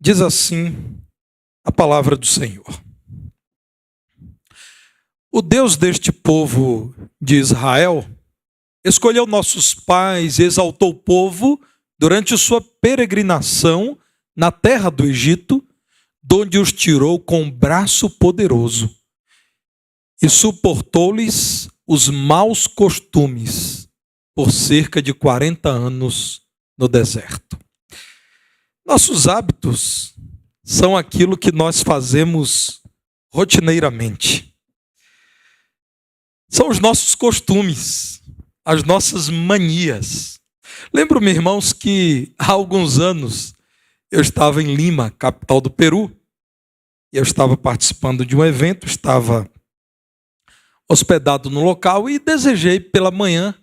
Diz assim a palavra do Senhor. O Deus deste povo de Israel escolheu nossos pais e exaltou o povo durante sua peregrinação na terra do Egito, donde os tirou com braço poderoso e suportou-lhes os maus costumes por cerca de 40 anos no deserto. Nossos hábitos são aquilo que nós fazemos rotineiramente. São os nossos costumes, as nossas manias. Lembro-me, irmãos, que há alguns anos eu estava em Lima, capital do Peru, e eu estava participando de um evento, estava hospedado no local e desejei pela manhã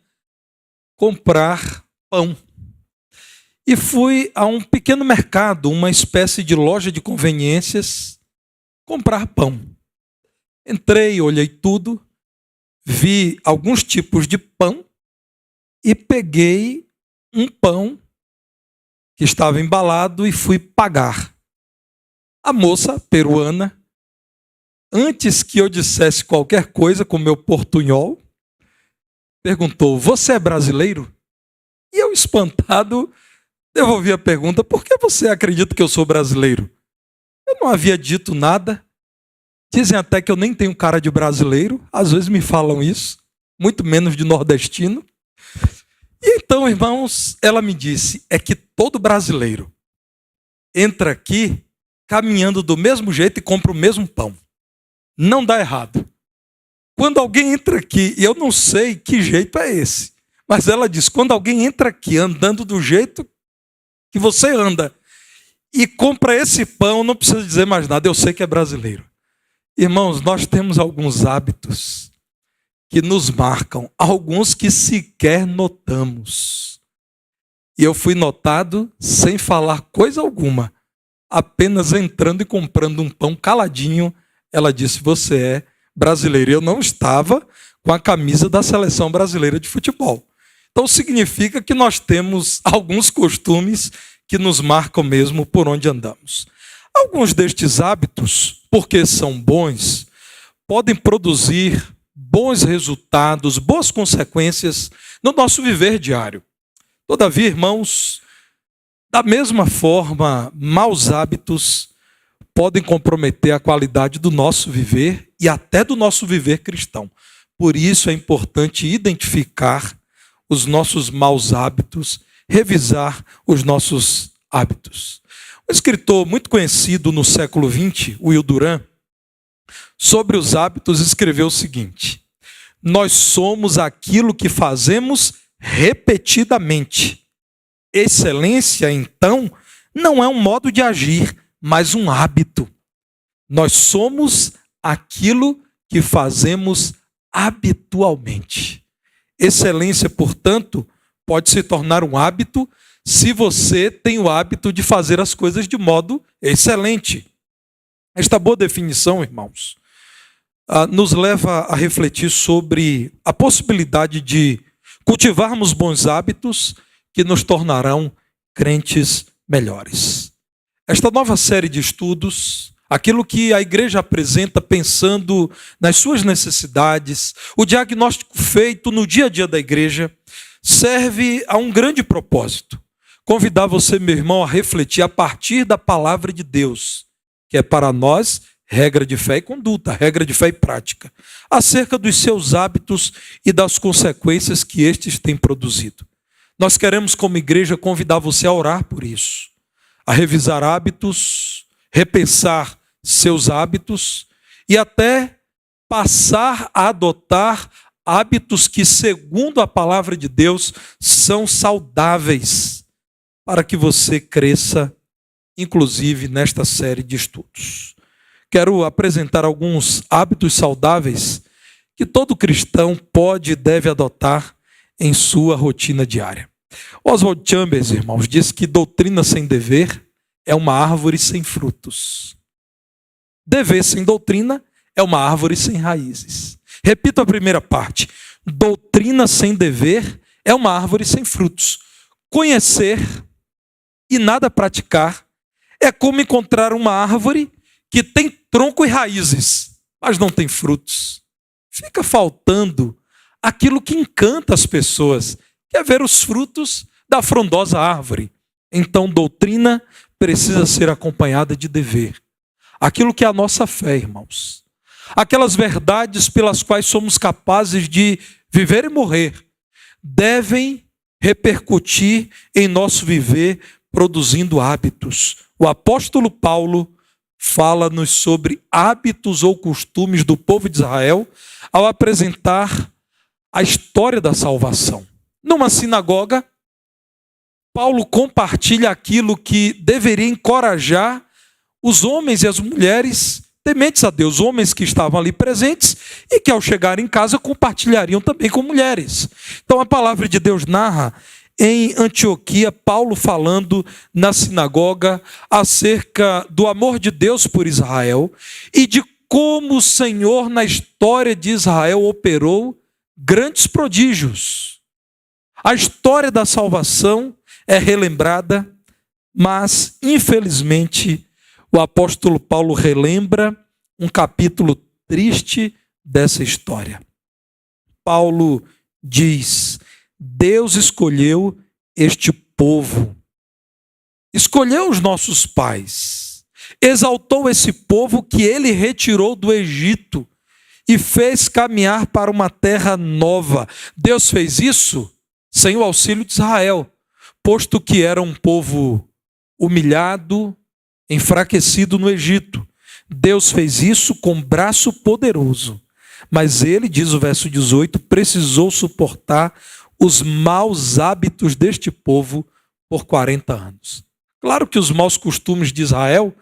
comprar pão. E fui a um pequeno mercado, uma espécie de loja de conveniências, comprar pão. Entrei, olhei tudo, vi alguns tipos de pão e peguei um pão que estava embalado e fui pagar. A moça peruana, antes que eu dissesse qualquer coisa com meu portunhol, perguntou: "Você é brasileiro?" E eu, espantado, devolvi a pergunta: "Por que você acredita que eu sou brasileiro?" Eu não havia dito nada. Dizem até que eu nem tenho cara de brasileiro. Às vezes me falam isso, muito menos de nordestino. E então, irmãos, ela me disse: é que todo brasileiro entra aqui caminhando do mesmo jeito e compra o mesmo pão. Não dá errado. Quando alguém entra aqui, e eu não sei que jeito é esse, mas ela diz: quando alguém entra aqui andando do jeito que você anda e compra esse pão, não precisa dizer mais nada, eu sei que é brasileiro. Irmãos, nós temos alguns hábitos que nos marcam, alguns que sequer notamos. E eu fui notado sem falar coisa alguma, apenas entrando e comprando um pão caladinho. Ela disse: "Você é brasileiro." Eu não estava com a camisa da seleção brasileira de futebol. Então significa que nós temos alguns costumes que nos marcam mesmo por onde andamos. Alguns destes hábitos, porque são bons, podem produzir bons resultados, boas consequências no nosso viver diário. Todavia, irmãos, da mesma forma, maus hábitos podem comprometer a qualidade do nosso viver e até do nosso viver cristão. Por isso é importante identificar os nossos maus hábitos, revisar os nossos hábitos. Um escritor muito conhecido no século XX, Will Durant, sobre os hábitos escreveu o seguinte: nós somos aquilo que fazemos repetidamente. Excelência, então, não é um modo de agir, mas um hábito. Nós somos aquilo que fazemos habitualmente. Excelência, portanto, pode se tornar um hábito se você tem o hábito de fazer as coisas de modo excelente. Esta boa definição, irmãos, nos leva a refletir sobre a possibilidade de cultivarmos bons hábitos que nos tornarão crentes melhores. Esta nova série de estudos, aquilo que a igreja apresenta pensando nas suas necessidades, o diagnóstico feito no dia a dia da igreja, serve a um grande propósito: convidar você, meu irmão, a refletir a partir da palavra de Deus, que é para nós regra de fé e conduta, regra de fé e prática, acerca dos seus hábitos e das consequências que estes têm produzido. Nós queremos, como igreja, convidar você a orar por isso, a revisar hábitos, repensar seus hábitos e até passar a adotar hábitos que, segundo a palavra de Deus, são saudáveis, para que você cresça, inclusive nesta série de estudos. Quero apresentar alguns hábitos saudáveis que todo cristão pode e deve adotar em sua rotina diária. Oswald Chambers, irmãos, diz que doutrina sem dever é uma árvore sem frutos. Dever sem doutrina é uma árvore sem raízes. Repito a primeira parte: doutrina sem dever é uma árvore sem frutos. Conhecer e nada praticar É como encontrar uma árvore que tem tronco e raízes, mas não tem frutos. Fica faltando aquilo que encanta as pessoas, que é ver os frutos da frondosa árvore. Então, doutrina precisa ser acompanhada de dever. Aquilo que é a nossa fé, irmãos. Aquelas verdades pelas quais somos capazes de viver e morrer, devem repercutir em nosso viver, produzindo hábitos. O apóstolo Paulo fala-nos sobre hábitos ou costumes do povo de Israel ao apresentar a história da salvação. Numa sinagoga, Paulo compartilha aquilo que deveria encorajar os homens e as mulheres tementes a Deus, homens que estavam ali presentes e que ao chegar em casa compartilhariam também com mulheres. Então a palavra de Deus narra em Antioquia, Paulo falando na sinagoga acerca do amor de Deus por Israel e de como o Senhor na história de Israel operou grandes prodígios. A história da salvação é relembrada, mas infelizmente o apóstolo Paulo relembra um capítulo triste dessa história. Paulo diz: Deus escolheu este povo, escolheu os nossos pais, exaltou esse povo que ele retirou do Egito e fez caminhar para uma terra nova. Deus fez isso sem o auxílio de Israel, posto que era um povo humilhado, enfraquecido no Egito. Deus fez isso com braço poderoso, mas ele, diz o verso 18, precisou suportar os maus hábitos deste povo por 40 anos. Claro que os maus costumes de Israel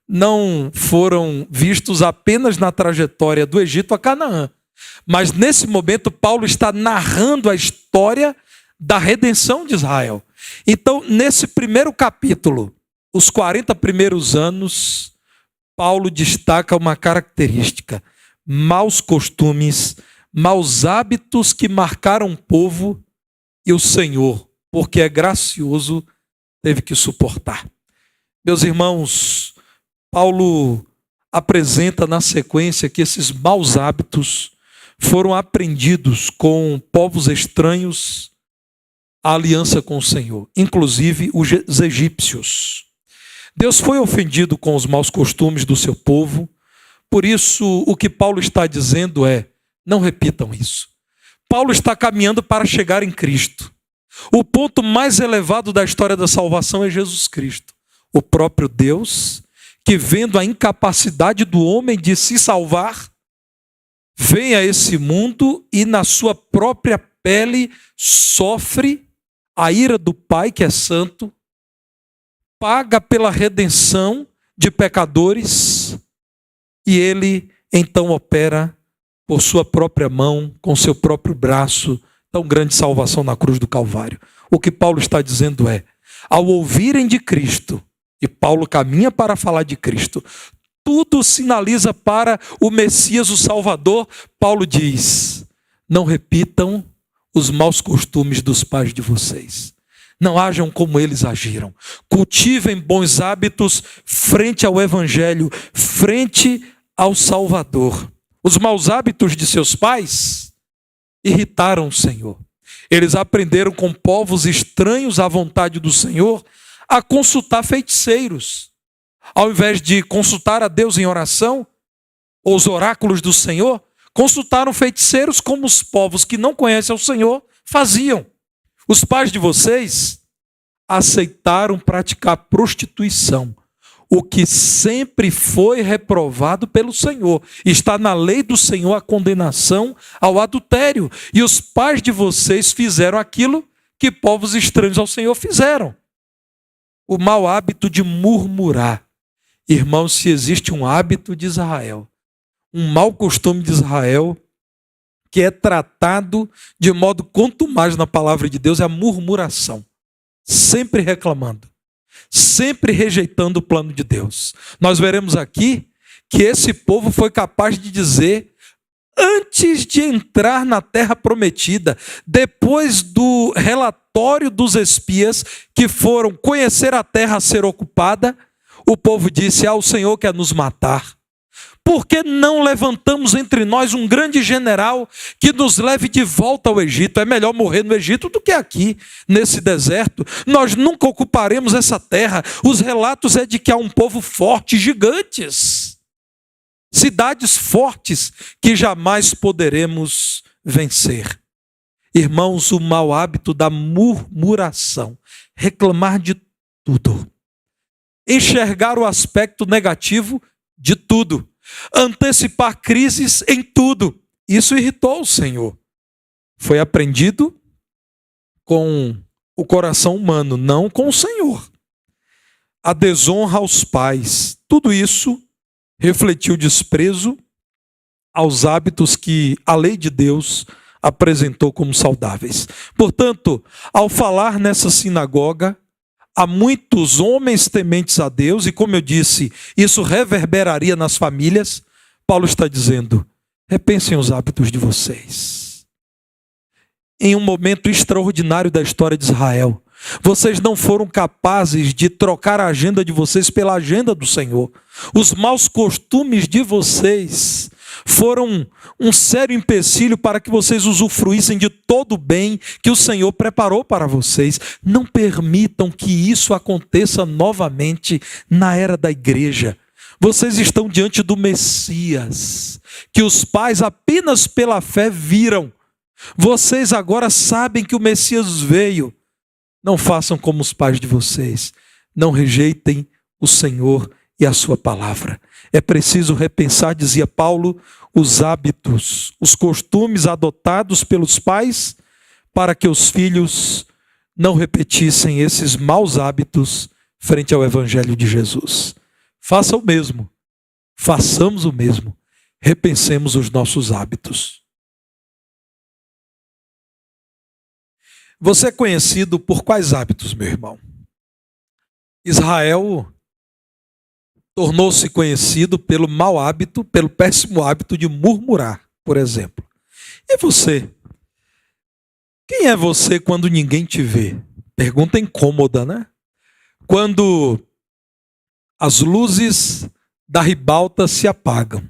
não foram vistos apenas na trajetória do Egito a Canaã, mas nesse momento Paulo está narrando a história da redenção de Israel. Então, nesse primeiro capítulo, os 40 primeiros anos, Paulo destaca uma característica: maus costumes, maus hábitos que marcaram o povo, e o Senhor, porque é gracioso, teve que suportar. Meus irmãos, Paulo apresenta na sequência que esses maus hábitos foram aprendidos com povos estranhos à aliança com o Senhor, inclusive os egípcios. Deus foi ofendido com os maus costumes do seu povo, por isso o que Paulo está dizendo é: não repitam isso. Paulo está caminhando para chegar em Cristo. O ponto mais elevado da história da salvação é Jesus Cristo, o próprio Deus, que vendo a incapacidade do homem de se salvar, vem a esse mundo e na sua própria pele sofre a ira do Pai, que é santo, paga pela redenção de pecadores e ele então opera por sua própria mão, com seu próprio braço, tão grande salvação na cruz do Calvário. O que Paulo está dizendo é: ao ouvirem de Cristo, e Paulo caminha para falar de Cristo, tudo sinaliza para o Messias, o Salvador. Paulo diz: não repitam os maus costumes dos pais de vocês. Não hajam como eles agiram. Cultivem bons hábitos frente ao Evangelho, frente ao Salvador. Os maus hábitos de seus pais irritaram o Senhor. Eles aprenderam com povos estranhos à vontade do Senhor a consultar feiticeiros. Ao invés de consultar a Deus em oração, ou os oráculos do Senhor, consultaram feiticeiros como os povos que não conhecem o Senhor faziam. Os pais de vocês aceitaram praticar prostituição, o que sempre foi reprovado pelo Senhor. Está na lei do Senhor a condenação ao adultério. E os pais de vocês fizeram aquilo que povos estranhos ao Senhor fizeram. O mau hábito de murmurar. Irmãos, se existe um hábito de Israel, um mau costume de Israel, que é tratado de modo contumaz na palavra de Deus, é a murmuração. Sempre reclamando, sempre rejeitando o plano de Deus. Nós veremos aqui que esse povo foi capaz de dizer, antes de entrar na terra prometida, depois do relatório dos espias que foram conhecer a terra a ser ocupada, O povo disse: o Senhor quer nos matar. Por que não levantamos entre nós um grande general que nos leve de volta ao Egito? É melhor morrer no Egito do que aqui, nesse deserto. Nós nunca ocuparemos essa terra. Os relatos é de que há um povo forte, gigantes. Cidades fortes que jamais poderemos vencer. Irmãos, o mau hábito da murmuração, reclamar de tudo, enxergar o aspecto negativo de tudo, antecipar crises em tudo. Isso irritou o Senhor. Foi aprendido com o coração humano, não com o Senhor. A desonra aos pais, tudo isso refletiu desprezo aos hábitos que a lei de Deus apresentou como saudáveis. Portanto, ao falar nessa sinagoga, há muitos homens tementes a Deus, e como eu disse, isso reverberaria nas famílias. Paulo está dizendo: repensem os hábitos de vocês. Em um momento extraordinário da história de Israel, vocês não foram capazes de trocar a agenda de vocês pela agenda do Senhor. Os maus costumes de vocês foram um sério empecilho para que vocês usufruíssem de todo o bem que o Senhor preparou para vocês. Não permitam que isso aconteça novamente na era da igreja. Vocês estão diante do Messias, que os pais apenas pela fé viram. Vocês agora sabem que o Messias veio. Não façam como os pais de vocês. Não rejeitem o Senhor e a sua palavra. É preciso repensar, dizia Paulo, os hábitos, os costumes adotados pelos pais, para que os filhos não repetissem esses maus hábitos frente ao Evangelho de Jesus. Faça o mesmo. Façamos o mesmo. Repensemos os nossos hábitos. Você é conhecido por quais hábitos, meu irmão? Israel tornou-se conhecido pelo mau hábito, pelo péssimo hábito de murmurar, por exemplo. E você? Quem é você quando ninguém te vê? Pergunta incômoda, né? Quando as luzes da ribalta se apagam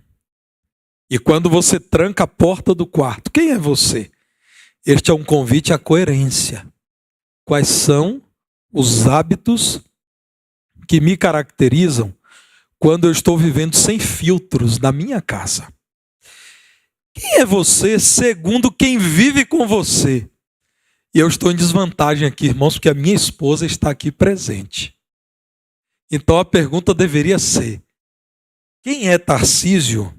e quando você tranca a porta do quarto, quem é você? Este é um convite à coerência. Quais são os hábitos que me caracterizam quando eu estou vivendo sem filtros na minha casa? Quem é você segundo quem vive com você? E eu estou em desvantagem aqui, irmãos, porque a minha esposa está aqui presente. Então a pergunta deveria ser: quem é Tarcísio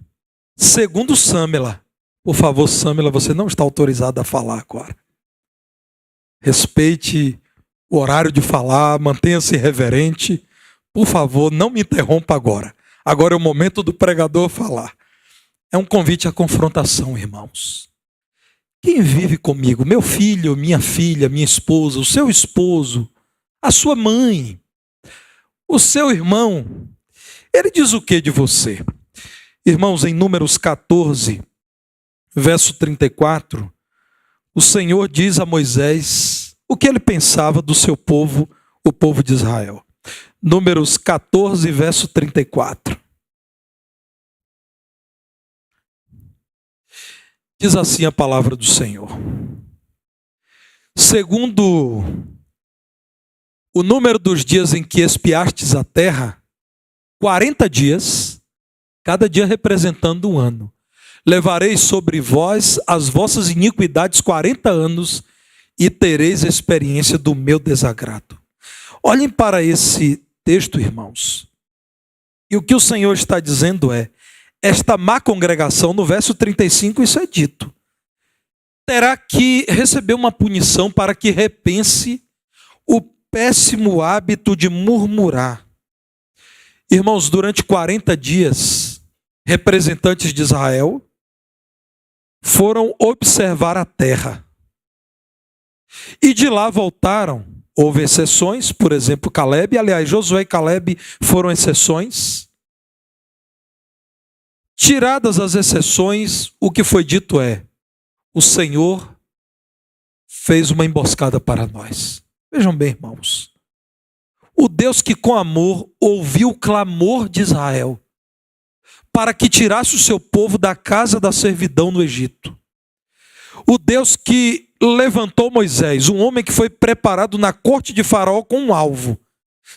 segundo Sâmela? Por favor, Sâmela, você não está autorizada a falar agora. Respeite o horário de falar, mantenha-se reverente. Por favor, não me interrompa agora. Agora é o momento do pregador falar. É um convite à confrontação, irmãos. Quem vive comigo? Meu filho, minha filha, minha esposa, o seu esposo, a sua mãe, o seu irmão. Ele diz o que de você? Irmãos, em Números 14, verso 34, o Senhor diz a Moisés o que ele pensava do seu povo, o povo de Israel. Números 14, verso 34. Diz assim a palavra do Senhor: segundo o número dos dias em que espiastes a terra, 40 dias, cada dia representando um ano. Levareis sobre vós as vossas iniquidades 40 anos e tereis experiência do meu desagrado. Olhem para esse texto, irmãos. E o que o Senhor está dizendo é: esta má congregação, no verso 35, isso é dito, terá que receber uma punição para que repense o péssimo hábito de murmurar. Irmãos, durante 40 dias, representantes de Israel foram observar a terra. E de lá voltaram. Houve exceções, por exemplo, Calebe. Aliás, Josué e Calebe foram exceções. Tiradas as exceções, o que foi dito é: o Senhor fez uma emboscada para nós. Vejam bem, irmãos. O Deus que com amor ouviu o clamor de Israel, para que tirasse o seu povo da casa da servidão no Egito. O Deus que levantou Moisés, um homem que foi preparado na corte de Faraó com um alvo.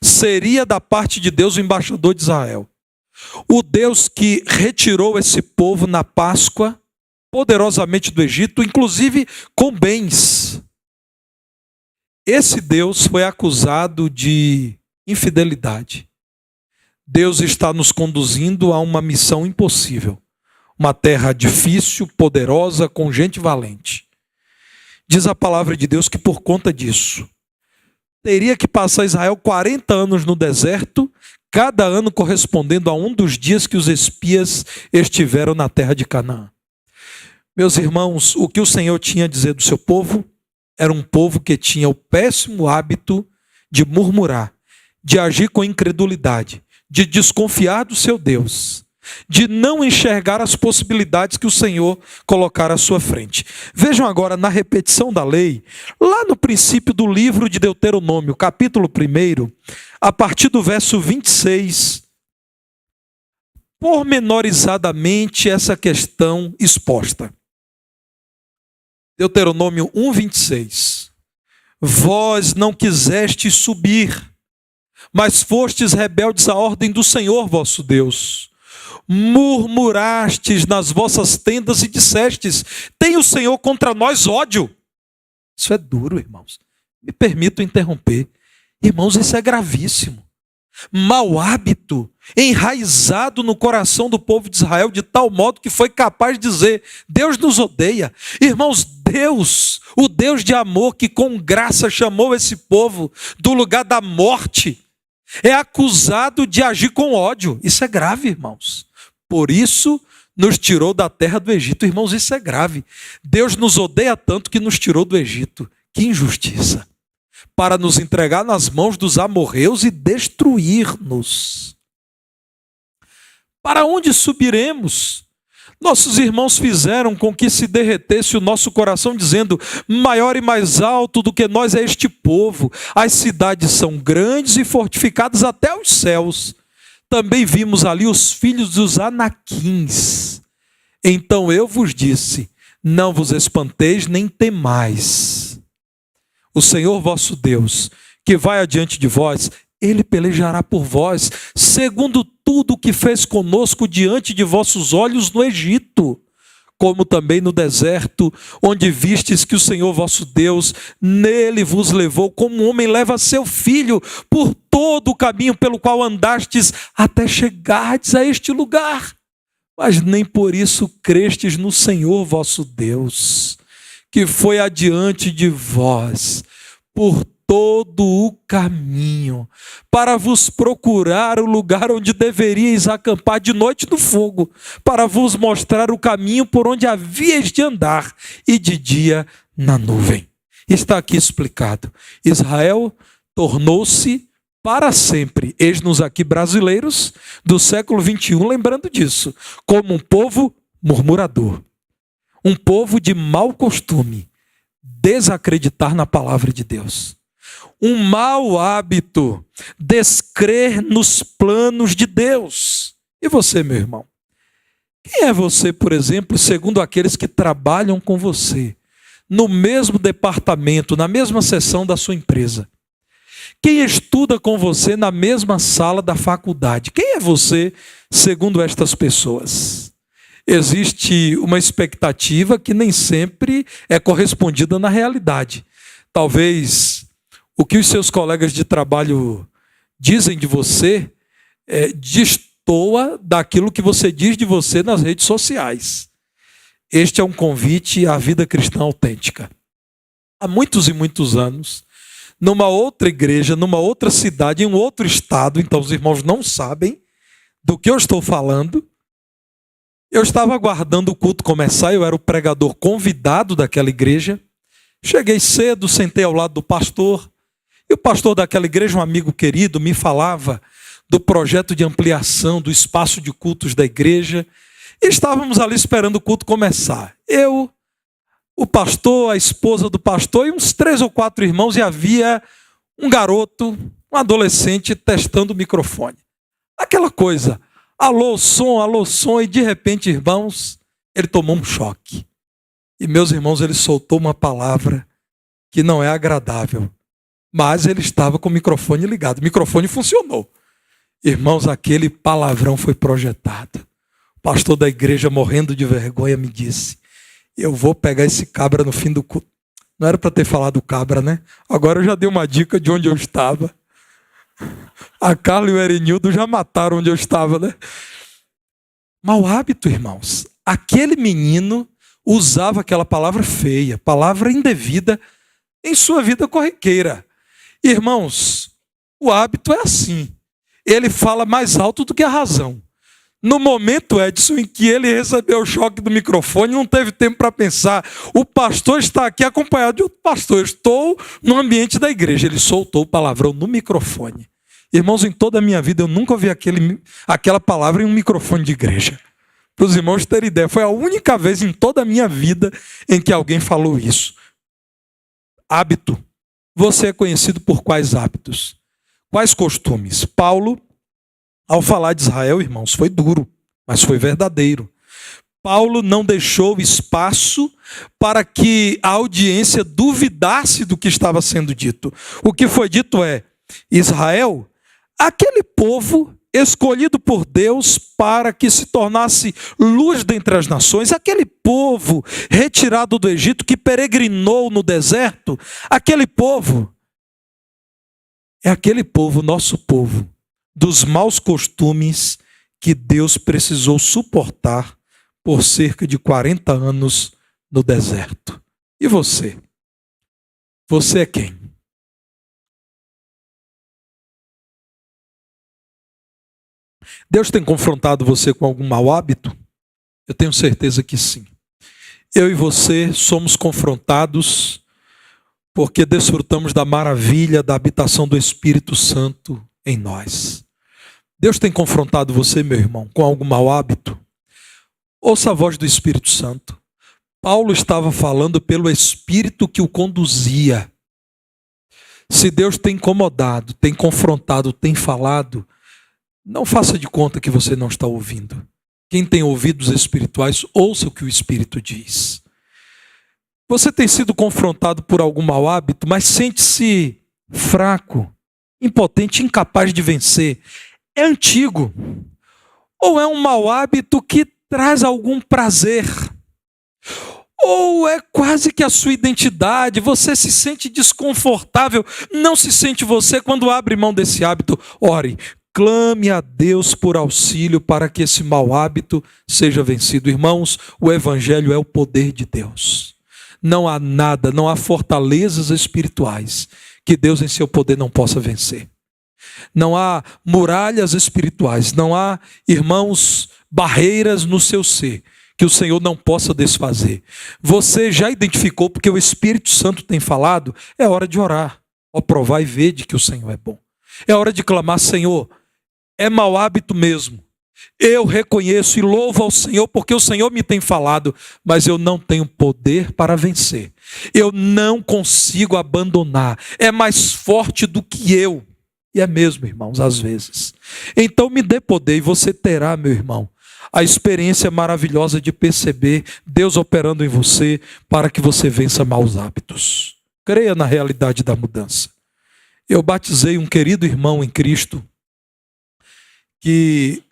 Seria da parte de Deus o embaixador de Israel. O Deus que retirou esse povo na Páscoa, poderosamente do Egito, inclusive com bens. Esse Deus foi acusado de infidelidade. Deus está nos conduzindo a uma missão impossível. Uma terra difícil, poderosa, com gente valente. Diz a palavra de Deus que por conta disso, teria que passar Israel 40 anos no deserto, cada ano correspondendo a um dos dias que os espias estiveram na terra de Canaã. Meus irmãos, o que o Senhor tinha a dizer do seu povo era um povo que tinha o péssimo hábito de murmurar, de agir com incredulidade, de desconfiar do seu Deus, de não enxergar as possibilidades que o Senhor colocara à sua frente. Vejam agora na repetição da lei, lá no princípio do livro de Deuteronômio, capítulo 1, a partir do verso 26, pormenorizadamente essa questão exposta. Deuteronômio 1:26. Vós não quisestes subir, mas fostes rebeldes à ordem do Senhor vosso Deus. Murmurastes nas vossas tendas e dissestes: tem o Senhor contra nós ódio. Isso é duro, irmãos. Me permito interromper. Irmãos, isso é gravíssimo. Mau hábito enraizado no coração do povo de Israel, de tal modo que foi capaz de dizer: Deus nos odeia. Irmãos, Deus, o Deus de amor que com graça chamou esse povo do lugar da morte, é acusado de agir com ódio. Isso é grave, irmãos. Por isso nos tirou da terra do Egito. Irmãos, isso é grave. Deus nos odeia tanto que nos tirou do Egito. Que injustiça. Para nos entregar nas mãos dos amorreus e destruir-nos. Para onde subiremos? Nossos irmãos fizeram com que se derretesse o nosso coração, dizendo: maior e mais alto do que nós é este povo. As cidades são grandes e fortificadas até os céus. Também vimos ali os filhos dos Anaquins. Então eu vos disse: não vos espanteis nem temais. O Senhor vosso Deus, que vai adiante de vós, Ele pelejará por vós, segundo tudo o que fez conosco diante de vossos olhos no Egito, como também no deserto, onde vistes que o Senhor vosso Deus nele vos levou, como um homem leva seu filho, por todo o caminho pelo qual andastes, até chegardes a este lugar. Mas nem por isso crestes no Senhor vosso Deus, que foi adiante de vós, por todo o caminho, para vos procurar o lugar onde deveríeis acampar de noite no fogo, para vos mostrar o caminho por onde havíeis de andar, e de dia na nuvem. Está aqui explicado. Israel tornou-se para sempre, eis-nos aqui brasileiros do século 21, lembrando disso, como um povo murmurador, um povo de mau costume, desacreditar na palavra de Deus. Um mau hábito, descrer nos planos de Deus. E você, meu irmão? Quem é você, por exemplo, segundo aqueles que trabalham com você, no mesmo departamento, na mesma seção da sua empresa? Quem estuda com você na mesma sala da faculdade? Quem é você, segundo estas pessoas? Existe uma expectativa que nem sempre é correspondida na realidade. Talvez o que os seus colegas de trabalho dizem de você destoa daquilo que você diz de você nas redes sociais. Este é um convite à vida cristã autêntica. Há muitos e muitos anos, numa outra igreja, numa outra cidade, em um outro estado, então os irmãos não sabem do que eu estou falando, eu estava aguardando o culto começar, eu era o pregador convidado daquela igreja. Cheguei cedo, sentei ao lado do pastor, e o pastor daquela igreja, um amigo querido, me falava do projeto de ampliação do espaço de cultos da igreja. E estávamos ali esperando o culto começar. Eu, o pastor, a esposa do pastor e uns 3 ou 4 irmãos, e havia um garoto, Um adolescente testando o microfone. Aquela coisa, alô som, e de repente, irmãos, ele tomou um choque. E meus irmãos, ele soltou uma palavra que não é agradável, mas ele estava com o microfone ligado. O microfone funcionou. Irmãos, aquele palavrão foi projetado. O pastor da igreja, morrendo de vergonha, me disse: eu vou pegar esse cabra no fim do culto. Não era para ter falado cabra, né? Agora eu já dei uma dica de onde eu estava. A Carla e o Erenildo já mataram onde eu estava, né? Mau hábito, irmãos. Aquele menino usava aquela palavra feia, palavra indevida em sua vida corriqueira. Irmãos, o hábito é assim. Ele fala mais alto do que a razão. No momento, Edson, em que ele recebeu o choque do microfone, não teve tempo para pensar. O pastor está aqui acompanhado de outro pastor. Eu estou no ambiente da igreja. Ele soltou o palavrão no microfone. Irmãos, em toda a minha vida, eu nunca ouvi aquela palavra em um microfone de igreja. Para os irmãos terem ideia, foi a única vez em toda a minha vida em que alguém falou isso. Hábito. Você é conhecido por quais hábitos? Quais costumes? Paulo, ao falar de Israel, irmãos, foi duro, mas foi verdadeiro. Paulo não deixou espaço para que a audiência duvidasse do que estava sendo dito. O que foi dito é: Israel, aquele povo escolhido por Deus para que se tornasse luz dentre as nações, aquele povo retirado do Egito que peregrinou no deserto, aquele povo é aquele povo, nosso povo, dos maus costumes que Deus precisou suportar por cerca de 40 anos no deserto. E você? Você é quem? Deus tem confrontado você com algum mau hábito? Eu tenho certeza que sim. Eu e você somos confrontados porque desfrutamos da maravilha da habitação do Espírito Santo em nós. Deus tem confrontado você, meu irmão, com algum mau hábito? Ouça a voz do Espírito Santo. Paulo estava falando pelo Espírito que o conduzia. Se Deus tem incomodado, tem confrontado, tem falado, não faça de conta que você não está ouvindo. Quem tem ouvidos espirituais, ouça o que o Espírito diz. Você tem sido confrontado por algum mau hábito, mas sente-se fraco, impotente, incapaz de vencer. É antigo. Ou é um mau hábito que traz algum prazer. Ou é quase que a sua identidade, você se sente desconfortável, não se sente você quando abre mão desse hábito. Ore, clame a Deus por auxílio para que esse mau hábito seja vencido. Irmãos, o Evangelho é o poder de Deus. Não há nada, não há fortalezas espirituais que Deus em seu poder não possa vencer. Não há muralhas espirituais, não há, irmãos, barreiras no seu ser que o Senhor não possa desfazer. Você já identificou, porque o Espírito Santo tem falado, é hora de orar. Ó, provai e vede que o Senhor é bom. É hora de clamar: Senhor, é mau hábito mesmo. Eu reconheço e louvo ao Senhor porque o Senhor me tem falado, mas eu não tenho poder para vencer. Eu não consigo abandonar. É mais forte do que eu. E é mesmo, irmãos, às vezes. Então me dê poder e você terá, meu irmão, a experiência maravilhosa de perceber Deus operando em você para que você vença maus hábitos. Creia na realidade da mudança. Eu batizei um querido irmão em Cristo que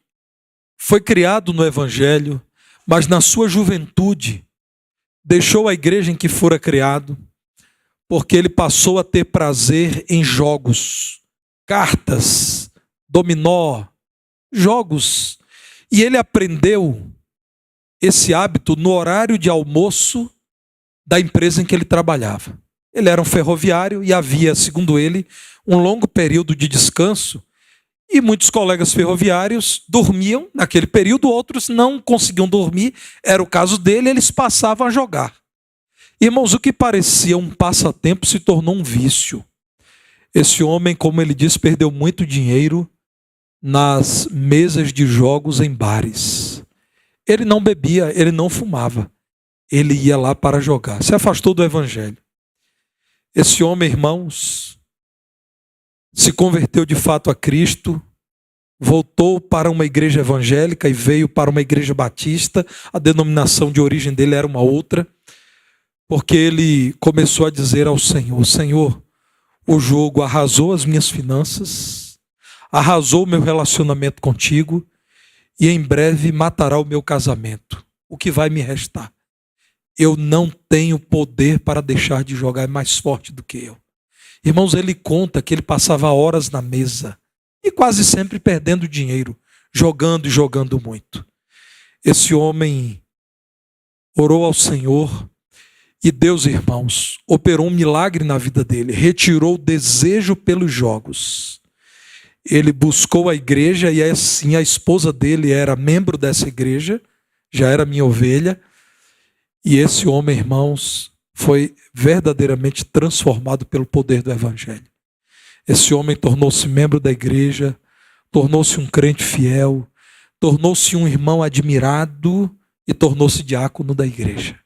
foi criado no Evangelho, mas na sua juventude deixou a igreja em que fora criado, porque ele passou a ter prazer em jogos, cartas, dominó, jogos. E ele aprendeu esse hábito no horário de almoço da empresa em que ele trabalhava. Ele era um ferroviário e havia, segundo ele, um longo período de descanso. E muitos colegas ferroviários dormiam naquele período, outros não conseguiam dormir. Era o caso dele, eles passavam a jogar. Irmãos, o que parecia um passatempo se tornou um vício. Esse homem, como ele disse, perdeu muito dinheiro nas mesas de jogos em bares. Ele não bebia, ele não fumava. Ele ia lá para jogar. Se afastou do Evangelho. Esse homem, irmãos, se converteu de fato a Cristo, voltou para uma igreja evangélica e veio para uma igreja batista. A denominação de origem dele era uma outra, porque ele começou a dizer ao Senhor: Senhor, o jogo arrasou as minhas finanças, arrasou o meu relacionamento contigo e em breve matará o meu casamento. O que vai me restar? Eu não tenho poder para deixar de jogar, é mais forte do que eu. Irmãos, ele conta que ele passava horas na mesa e quase sempre perdendo dinheiro, jogando e jogando muito. Esse homem orou ao Senhor e Deus, irmãos, operou um milagre na vida dele, retirou o desejo pelos jogos. Ele buscou a igreja e assim a esposa dele era membro dessa igreja, já era minha ovelha. E esse homem, irmãos, foi verdadeiramente transformado pelo poder do Evangelho. Esse homem tornou-se membro da igreja, tornou-se um crente fiel, tornou-se um irmão admirado e tornou-se diácono da igreja.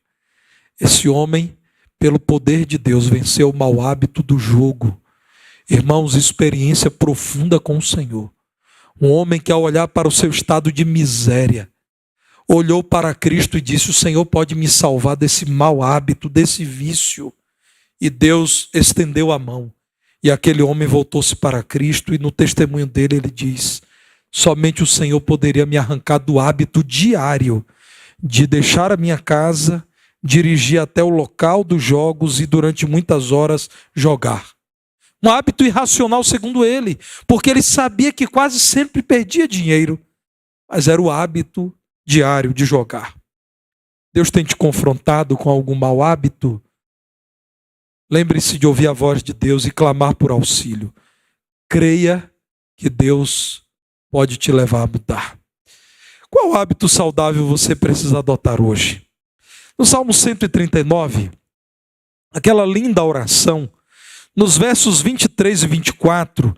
Esse homem, pelo poder de Deus, venceu o mau hábito do jogo. Irmãos, experiência profunda com o Senhor. Um homem que, ao olhar para o seu estado de miséria, olhou para Cristo e disse: o Senhor pode me salvar desse mau hábito, desse vício. E Deus estendeu a mão. E aquele homem voltou-se para Cristo e no testemunho dele ele diz: somente o Senhor poderia me arrancar do hábito diário de deixar a minha casa, dirigir até o local dos jogos e durante muitas horas jogar. Um hábito irracional segundo ele, porque ele sabia que quase sempre perdia dinheiro, mas era o hábito diário de jogar. Deus tem te confrontado com algum mau hábito? Lembre-se de ouvir a voz de Deus e clamar por auxílio. Creia que Deus pode te levar a mudar. Qual hábito saudável você precisa adotar hoje? No Salmo 139, aquela linda oração, nos versos 23 e 24,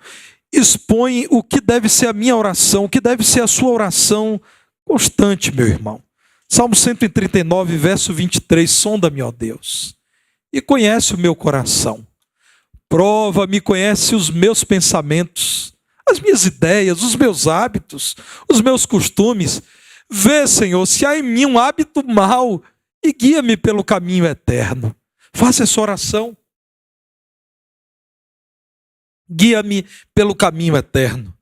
expõe o que deve ser a minha oração, o que deve ser a sua oração constante, meu irmão. Salmo 139, verso 23, sonda-me, ó Deus, e conhece o meu coração. Prova-me, conhece os meus pensamentos, as minhas ideias, os meus hábitos, os meus costumes. Vê, Senhor, se há em mim um hábito mau e guia-me pelo caminho eterno. Faça essa oração. Guia-me pelo caminho eterno.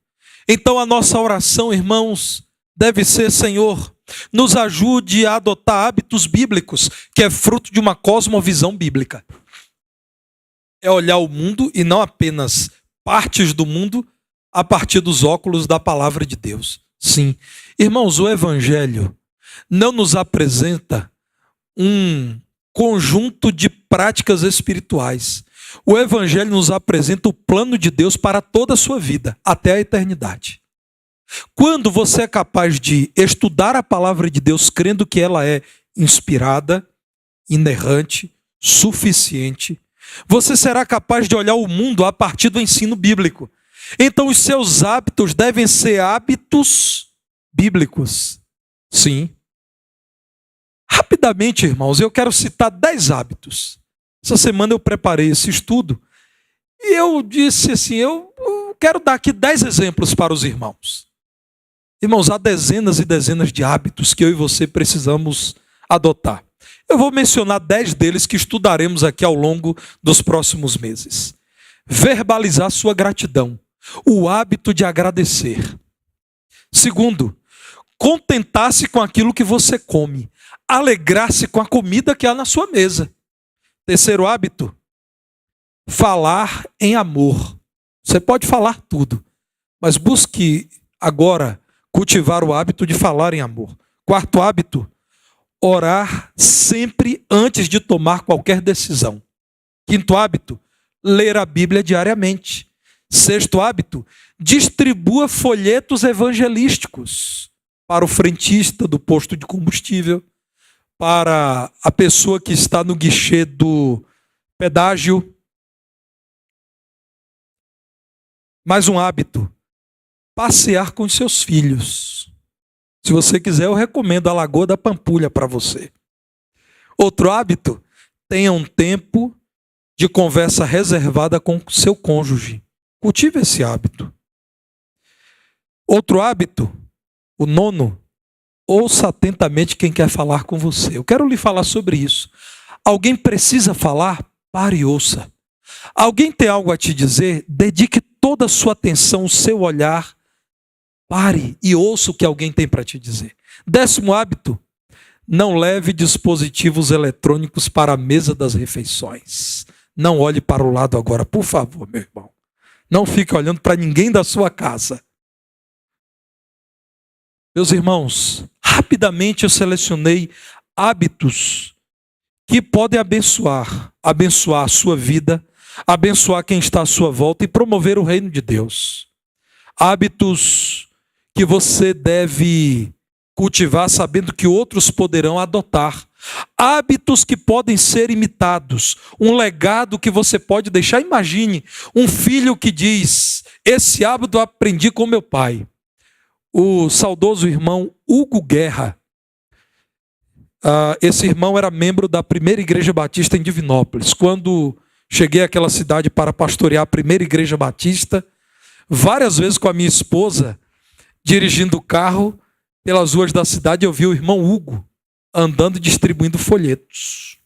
Então a nossa oração, irmãos, deve ser: Senhor, nos ajude a adotar hábitos bíblicos, que é fruto de uma cosmovisão bíblica. É olhar o mundo e não apenas partes do mundo a partir dos óculos da palavra de Deus. Sim, irmãos, o Evangelho não nos apresenta um conjunto de práticas espirituais. O Evangelho nos apresenta o plano de Deus para toda a sua vida, até a eternidade. Quando você é capaz de estudar a palavra de Deus crendo que ela é inspirada, inerrante, suficiente, você será capaz de olhar o mundo a partir do ensino bíblico. Então os seus hábitos devem ser hábitos bíblicos. Sim. Rapidamente, irmãos, eu quero citar 10 hábitos. Essa semana eu preparei esse estudo e eu disse assim, eu quero dar aqui 10 exemplos para os irmãos. Irmãos, há dezenas e dezenas de hábitos que eu e você precisamos adotar. Eu vou mencionar 10 deles que estudaremos aqui ao longo dos próximos meses. Verbalizar sua gratidão, o hábito de agradecer. Segundo, contentar-se com aquilo que você come, alegrar-se com a comida que há na sua mesa. Terceiro hábito, falar em amor. Você pode falar tudo, mas busque agora cultivar o hábito de falar em amor. Quarto hábito, orar sempre antes de tomar qualquer decisão. Quinto hábito, ler a Bíblia diariamente. Sexto hábito, distribua folhetos evangelísticos para o frentista do posto de combustível, para a pessoa que está no guichê do pedágio. Mais um hábito, passear com os seus filhos. Se você quiser, eu recomendo a Lagoa da Pampulha para você. Outro hábito, tenha um tempo de conversa reservada com seu cônjuge. Cultive esse hábito. Outro hábito, o 9, ouça atentamente quem quer falar com você. Eu quero lhe falar sobre isso. Alguém precisa falar? Pare e ouça. Alguém tem algo a te dizer? Dedique toda a sua atenção, o seu olhar. Pare e ouça o que alguém tem para te dizer. 10º hábito, não leve dispositivos eletrônicos para a mesa das refeições. Não olhe para o lado agora, por favor, meu irmão. Não fique olhando para ninguém da sua casa. Meus irmãos, rapidamente eu selecionei hábitos que podem abençoar a sua vida, abençoar quem está à sua volta e promover o reino de Deus. Hábitos que você deve cultivar sabendo que outros poderão adotar. Hábitos que podem ser imitados. Um legado que você pode deixar. Imagine um filho que diz: esse hábito eu aprendi com meu pai. O saudoso irmão Hugo Guerra. Esse irmão era membro da primeira igreja batista em Divinópolis. Quando cheguei àquela cidade para pastorear a primeira igreja batista, várias vezes com a minha esposa, dirigindo o carro pelas ruas da cidade, eu vi o irmão Hugo andando e distribuindo folhetos.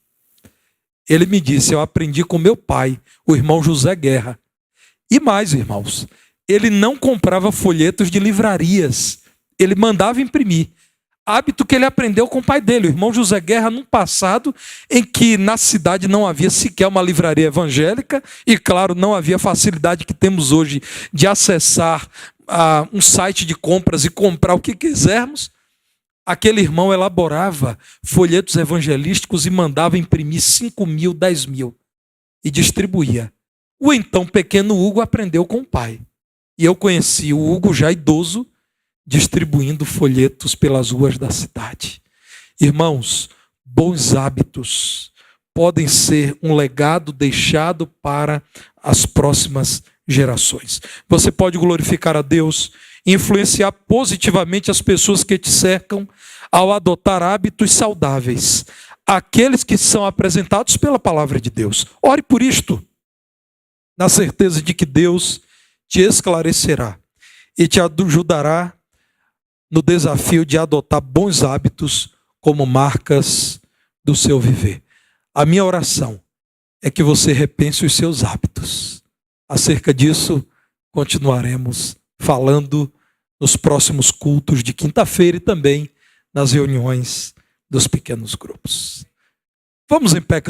Ele me disse: eu aprendi com meu pai, o irmão José Guerra. E mais, irmãos, ele não comprava folhetos de livrarias, ele mandava imprimir. Hábito que ele aprendeu com o pai dele, o irmão José Guerra, num passado em que na cidade não havia sequer uma livraria evangélica e, claro, não havia a facilidade que temos hoje de acessar um site de compras e comprar o que quisermos. Aquele irmão elaborava folhetos evangelísticos e mandava imprimir 5.000, 10.000 e distribuía. O então pequeno Hugo aprendeu com o pai. E eu conheci o Hugo já idoso, distribuindo folhetos pelas ruas da cidade. Irmãos, bons hábitos podem ser um legado deixado para as próximas gerações. Você pode glorificar a Deus, influenciar positivamente as pessoas que te cercam ao adotar hábitos saudáveis, aqueles que são apresentados pela palavra de Deus. Ore por isto, na certeza de que Deus te esclarecerá e te ajudará no desafio de adotar bons hábitos como marcas do seu viver. A minha oração é que você repense os seus hábitos. Acerca disso, continuaremos falando nos próximos cultos de quinta-feira e também nas reuniões dos pequenos grupos. Vamos em pé cantar.